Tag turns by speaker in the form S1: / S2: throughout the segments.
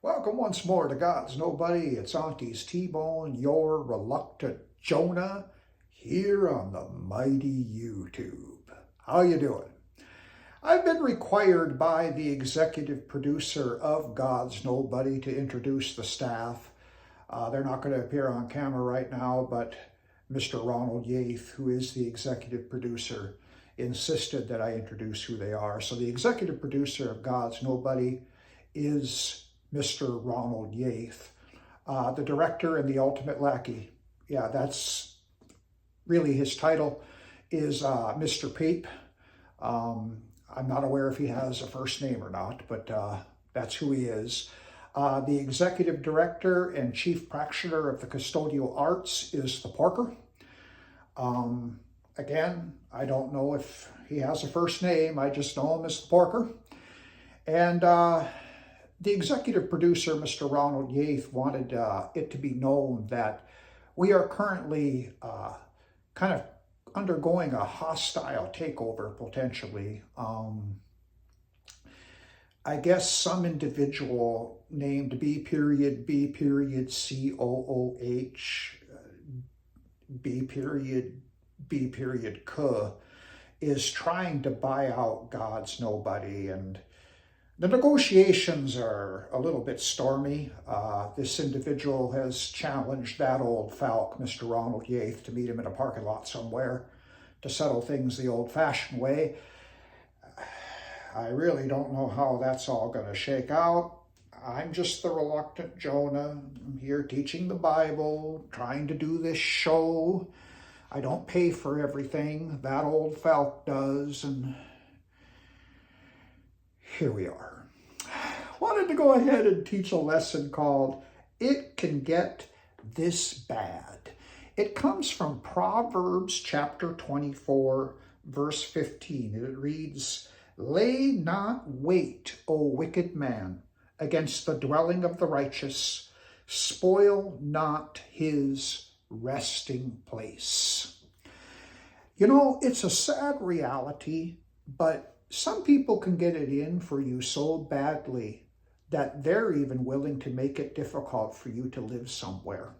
S1: Welcome once more to God's Nobody. It's Auntie's T-Bone, your reluctant Jonah, here on the mighty YouTube. How you doing? I've been required by the executive producer of God's Nobody to introduce the staff. They're not going to appear on camera right now, but Mr. Ronald Yates, who is the executive producer, insisted that I introduce who they are. So the executive producer of God's Nobody is Mr. Ronald Yates. The director and the ultimate lackey, yeah, that's really his title, is Mr. Pape. I'm not aware if he has a first name or not, but that's who he is. The executive director and chief practitioner of the custodial arts is the Porker. Again, I don't know if he has a first name. I just know him as the Porker. And the executive producer, Mr. Ronald Yates, wanted it to be known that we are currently kind of undergoing a hostile takeover, potentially. I guess some individual named B period COOH B period K is trying to buy out God's Nobody, and the negotiations are a little bit stormy. This individual has challenged that old Falk, Mr. Ronald Yates, to meet him in a parking lot somewhere to settle things the old-fashioned way. I really don't know how that's all going to shake out. I'm just the reluctant Jonah. I'm here teaching the Bible, trying to do this show. I don't pay for everything. That old Falk does, and here we are. Wanted to go ahead and teach a lesson called It Can Get This Bad. It comes from Proverbs chapter 24, verse 15. It reads, "Lay not wait, O wicked man, against the dwelling of the righteous. Spoil not his resting place." You know, it's a sad reality, but some people can get it in for you so badly that they're even willing to make it difficult for you to live somewhere.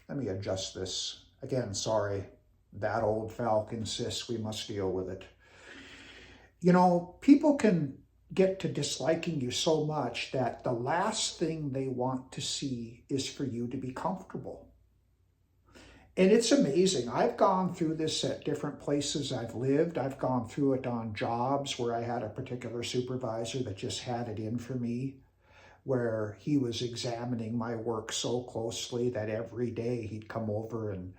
S1: Let me adjust this. Again, sorry, that old Falk insists we must deal with it. You know, people can get to disliking you so much that the last thing they want to see is for you to be comfortable. And it's amazing. I've gone through this at different places I've lived. I've gone through it on jobs where I had a particular supervisor that just had it in for me, where he was examining my work so closely that every day he'd come over and,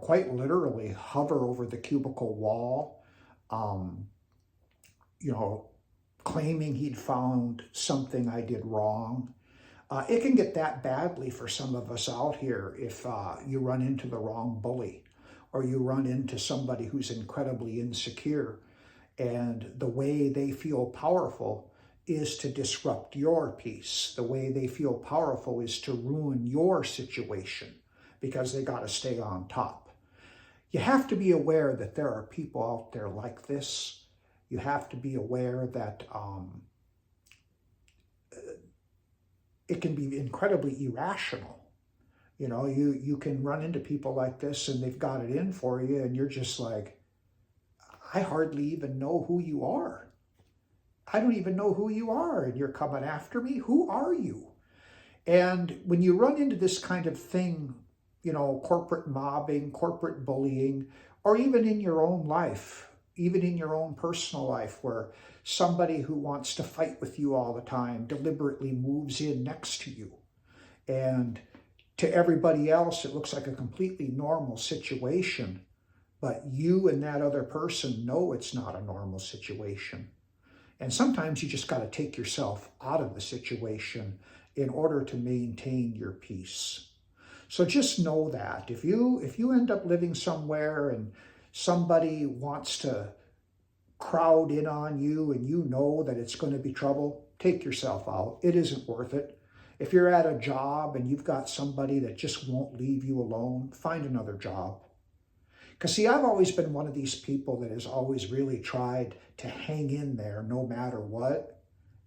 S1: quite literally hover over the cubicle wall, claiming he'd found something I did wrong. It can get that badly for some of us out here if you run into the wrong bully, or you run into somebody who's incredibly insecure, and the way they feel powerful is to disrupt your peace. The way they feel powerful is to ruin your situation because they got to stay on top. You have to be aware that there are people out there like this. You have to be aware that it can be incredibly irrational. You know, you can run into people like this and they've got it in for you, and you're just like, I hardly even know who you are. I don't even know who you are, and you're coming after me? Who are you? And when you run into this kind of thing, corporate mobbing, corporate bullying, or even in your own life, even in your own personal life, where somebody who wants to fight with you all the time deliberately moves in next to you. And to everybody else, it looks like a completely normal situation, but you and that other person know it's not a normal situation. And sometimes you just got to take yourself out of the situation in order to maintain your peace. So just know that if you end up living somewhere and somebody wants to crowd in on you and you know that it's going to be trouble, take yourself out. It isn't worth it. If you're at a job and you've got somebody that just won't leave you alone, find another job. Because see, I've always been one of these people that has always really tried to hang in there no matter what.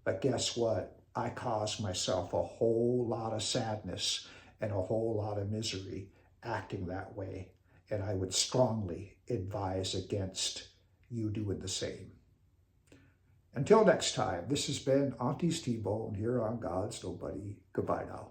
S1: But guess what? I cause myself a whole lot of sadness and a whole lot of misery acting that way. And I would strongly advise against you doing the same. Until next time, this has been Auntie's T-Bone here on God's Nobody. Goodbye now.